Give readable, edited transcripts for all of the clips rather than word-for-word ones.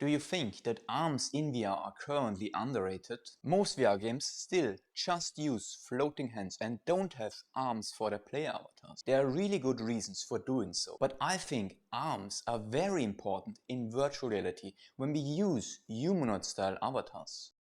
Do you think that arms in VR are currently underrated? Most VR games still just use floating hands and don't have arms for their player avatars. There are really good reasons for doing so, but I think arms are very important in virtual reality when we use humanoid style avatars.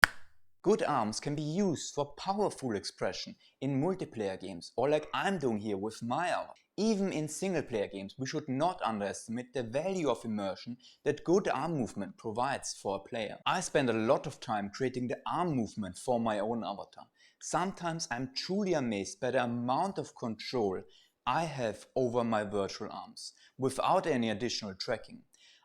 Good arms can be used for powerful expression in multiplayer games, or like I'm doing here with my avatar. Even in single player games, we should not underestimate the value of immersion that good arm movement provides for a player. I spend a lot of time creating the arm movement for my own avatar. Sometimes I'm truly amazed by the amount of control I have over my virtual arms, without any additional tracking.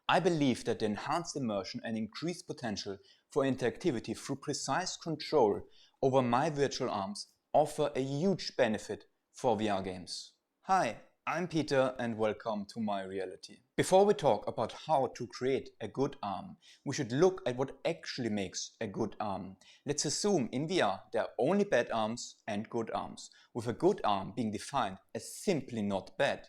I believe that the enhanced immersion and increased potential for interactivity through precise control over my virtual arms offer a huge benefit for VR games. Hi, I'm Peter and welcome to My Reality. Before we talk about how to create a good arm, we should look at what actually makes a good arm. Let's assume in VR there are only bad arms and good arms, with a good arm being defined as simply not bad.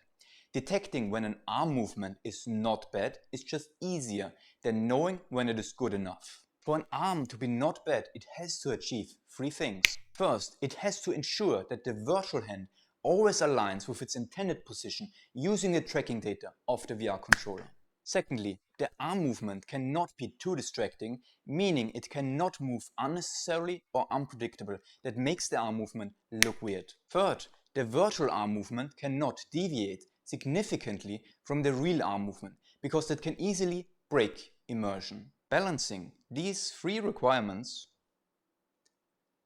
Detecting when an arm movement is not bad is just easier than knowing when it is good enough. For an arm to be not bad, it has to achieve three things. First, it has to ensure that the virtual hand always aligns with its intended position using the tracking data of the VR controller. Secondly, the arm movement cannot be too distracting, meaning it cannot move unnecessarily or unpredictable that makes the arm movement look weird. Third, the virtual arm movement cannot deviate significantly from the real arm movement, because that can easily break immersion. Balancing these three requirements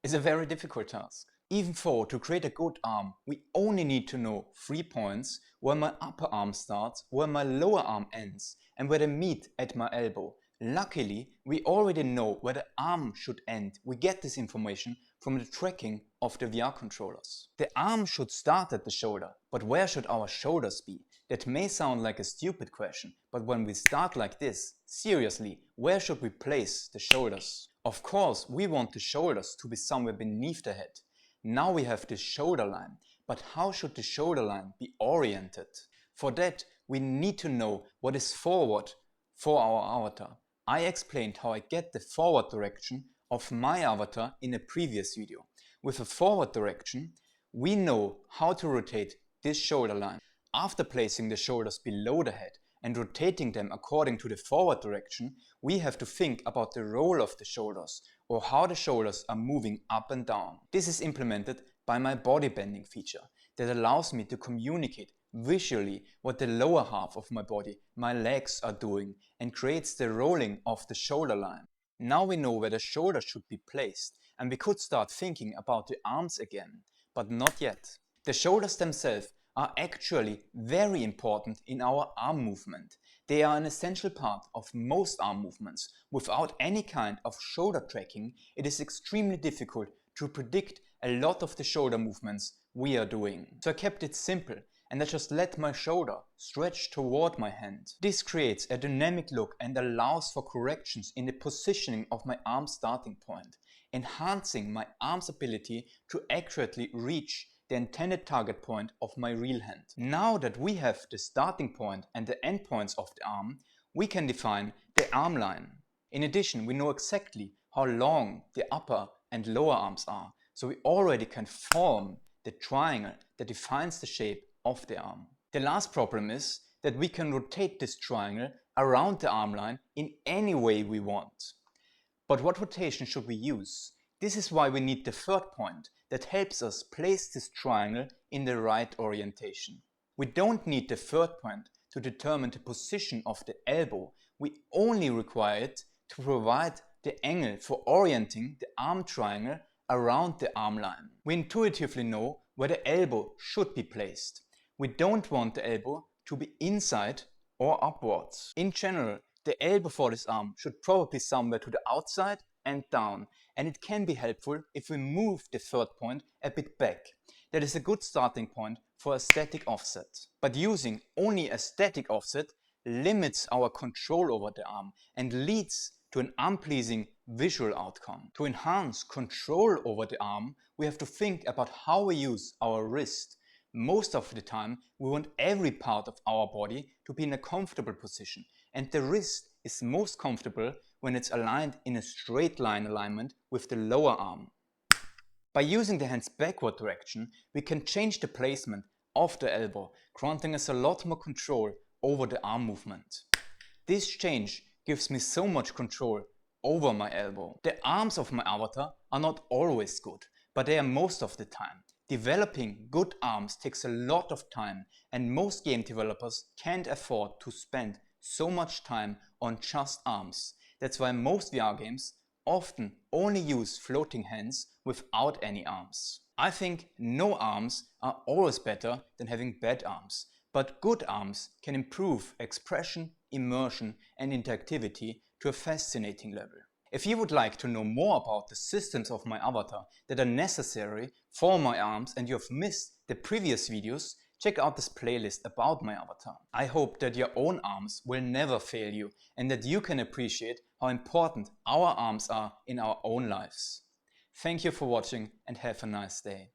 is a very difficult task. Even though to create a good arm, we only need to know 3 points: where my upper arm starts, where my lower arm ends, and where they meet at my elbow. Luckily, we already know where the arm should end. We get this information from the tracking of the VR controllers. The arm should start at the shoulder, but where should our shoulders be? That may sound like a stupid question, but when we start like this, seriously, where should we place the shoulders? Of course, we want the shoulders to be somewhere beneath the head. Now we have this shoulder line, but how should the shoulder line be oriented? For that, we need to know what is forward for our avatar. I explained how I get the forward direction of my avatar in a previous video. With a forward direction, we know how to rotate this shoulder line. After placing the shoulders below the head and rotating them according to the forward direction, we have to think about the roll of the shoulders, or how the shoulders are moving up and down. This is implemented by my body bending feature that allows me to communicate visually what the lower half of my body, my legs, are doing, and creates the rolling of the shoulder line. Now we know where the shoulders should be placed, and we could start thinking about the arms again, but not yet. The shoulders themselves are actually very important in our arm movement. They are an essential part of most arm movements. Without any kind of shoulder tracking, it is extremely difficult to predict a lot of the shoulder movements we are doing. So I kept it simple, and I just let my shoulder stretch toward my hand. This creates a dynamic look and allows for corrections in the positioning of my arm starting point, enhancing my arm's ability to accurately reach the intended target point of my real hand. Now that we have the starting point and the end points of the arm, we can define the arm line. In addition, we know exactly how long the upper and lower arms are, so we already can form the triangle that defines the shape of the arm. The last problem is that we can rotate this triangle around the arm line in any way we want. But what rotation should we use? This is why we need the third point that helps us place this triangle in the right orientation. We don't need the third point to determine the position of the elbow. We only require it to provide the angle for orienting the arm triangle around the arm line. We intuitively know where the elbow should be placed. We don't want the elbow to be inside or upwards. In general, the elbow for this arm should probably be somewhere to the outside and down, and it can be helpful if we move the third point a bit back. That is a good starting point for a static offset. But using only a static offset limits our control over the arm and leads to an unpleasing visual outcome. To enhance control over the arm, we have to think about how we use our wrist. Most of the time, we want every part of our body to be in a comfortable position, and the wrist is most comfortable when it's aligned in a straight line alignment with the lower arm. By using the hand's backward direction, we can change the placement of the elbow, granting us a lot more control over the arm movement. This change gives me so much control over my elbow. The arms of my avatar are not always good, but they are most of the time. Developing good arms takes a lot of time, and most game developers can't afford to spend so much time on just arms. That's why most VR games often only use floating hands without any arms. I think no arms are always better than having bad arms, but good arms can improve expression, immersion and interactivity to a fascinating level. If you would like to know more about the systems of my avatar that are necessary for my arms and you have missed the previous videos, check out this playlist about my avatar. I hope that your own arms will never fail you and that you can appreciate how important our arms are in our own lives. Thank you for watching and have a nice day.